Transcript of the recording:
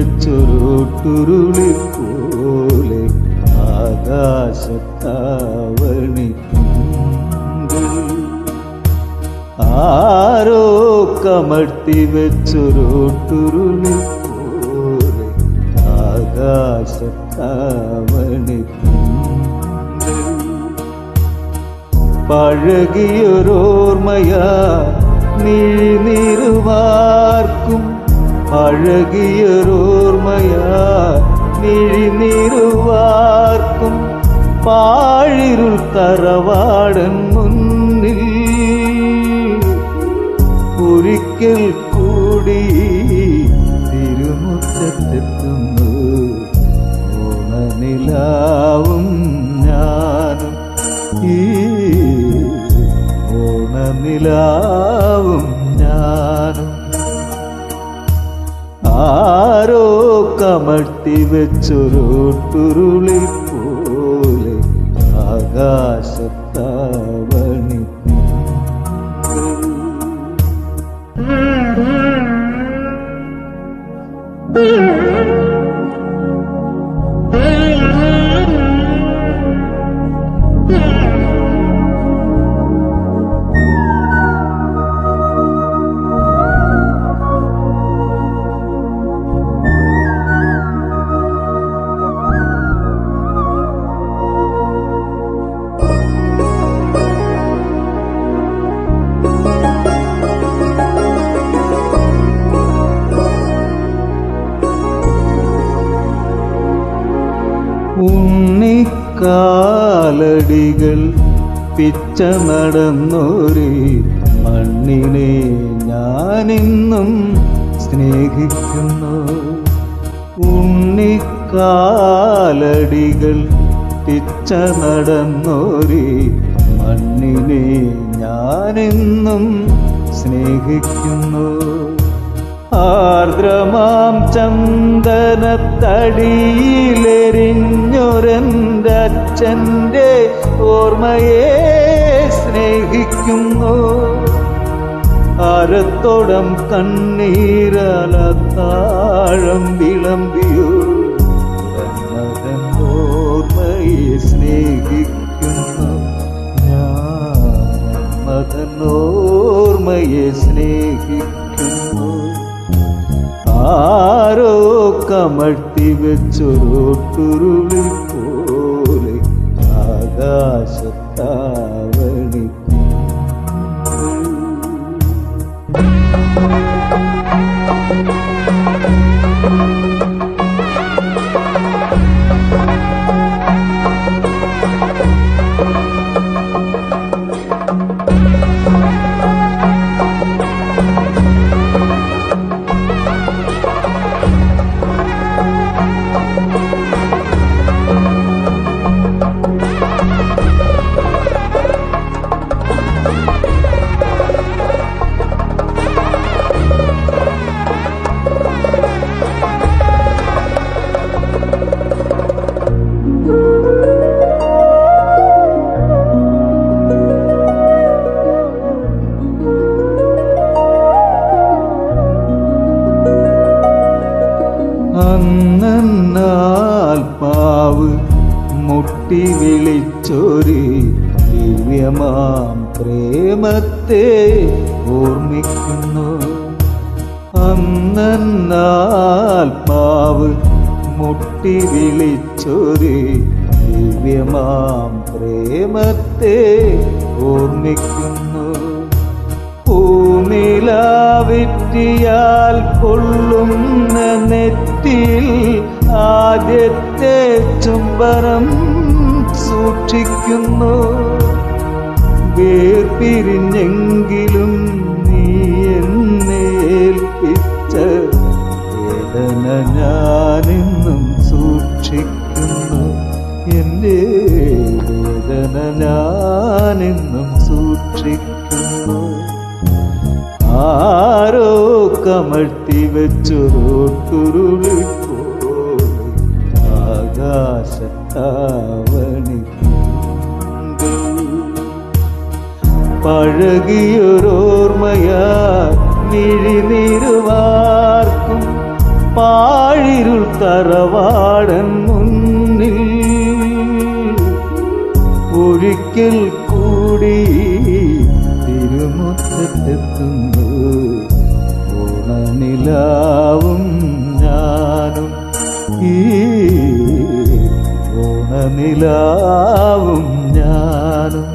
വെച്ചൊരുട്ടുരുളി പോലെ ആകാശത്താവണിക്കുണ്ട്. ആരോ കമഴ്ത്തി വെച്ചൊരുട്ടുരുളി പോലെ ആകാശത്താവണിക്കുണ്ട്. പഴകിയൊരോർമ്മയാ മിഴിനീരുവാർക്കും, പഴകിയൊരോർമ്മയാ മിഴിനീരുവാർക്കും. പാഴിരുൾ തറവാടൻ മുന്നിൽ ഒരിക്കൽ കൂടി തിരുമുറ്റത്തെത്തുന്നു. ഓണനിലാവും ഞാനും, ഈ ഓണനിലാവും ഞാനും. ആരോ കമഴ്ത്തി വെച്ചൊരുട്ടുരുളി പോലെ ആകാശത്താവണിക്കുണ്ട്. ഉണ്ണിക്കാലടികൾ പിച്ച നടന്നൊരു മണ്ണിനെ ഞാനിന്നും സ്നേഹിക്കുന്നു. ഉണ്ണിക്കാലടികൾ പിച്ച നടന്നൊരു മണ്ണിനെ ഞാനെന്നും സ്നേഹിക്കുന്നു. ആർദ്രമാം ചന്ദനത്തടിയിലെരിഞ്ഞൊരെൻ്റെ അച്ഛൻ്റെ ഓർമ്മയെ സ്നേഹിക്കുന്നു. അരത്തോടം കണ്ണീരാലത്താഴം വിളമ്പിയോ ഓർമ്മയെ സ്നേഹിക്കുന്നു. ഞാൻ മകനോർമ്മയെ സ്നേഹിക്കുന്നു. ആരോ കമഴ്ത്തി വെച്ചൊരുട്ടുരുളി പോലെ ആകാശത്താവണിക്കുണ്ട്. അന്നാൽപ്പാവ് മുട്ടി വിളിച്ചൊരു ദിവ്യമാം പ്രേമത്തെ ഓർമ്മിക്കുന്നു. അന്നാൽപ്പാവ് മുട്ടി വിളിച്ചൊരു ദിവ്യമാം പ്രേമത്തെ ഓർമ്മിക്കുന്നു. പൂനിലാവിറ്റിയാൽ പൊള്ളുന്ന നെറ്റിയിൽ ആദ്യത്തെ ചുംബനം സൂക്ഷിക്കുന്നു. വേർപിരിഞ്ഞെങ്കിലും നീ എന്നെ ഏൽപ്പിച്ച വേദന ഞാനെന്നും സൂക്ഷിക്കുന്നു. എൻ്റെ വേദന ഞാനെന്നും സൂക്ഷിക്കുന്നു. ആരോ കമഴ്ത്തി വെച്ചൊരുട്ടുരുളി പോലെ ആകാശത്താവണിക്കുണ്ട്. പഴകിയൊരോർമ്മയാ മിഴിനീരുവാർക്കും. ആഴിരുൾ തറവാടൻ മുന്നിൽ ഒരിക്കൽ കൂടി തിരുമുറ്റത്തെത്തുന്നു ഓണനിലാവും ഞാനും ഈ ഓണനിലാവും ഞാനും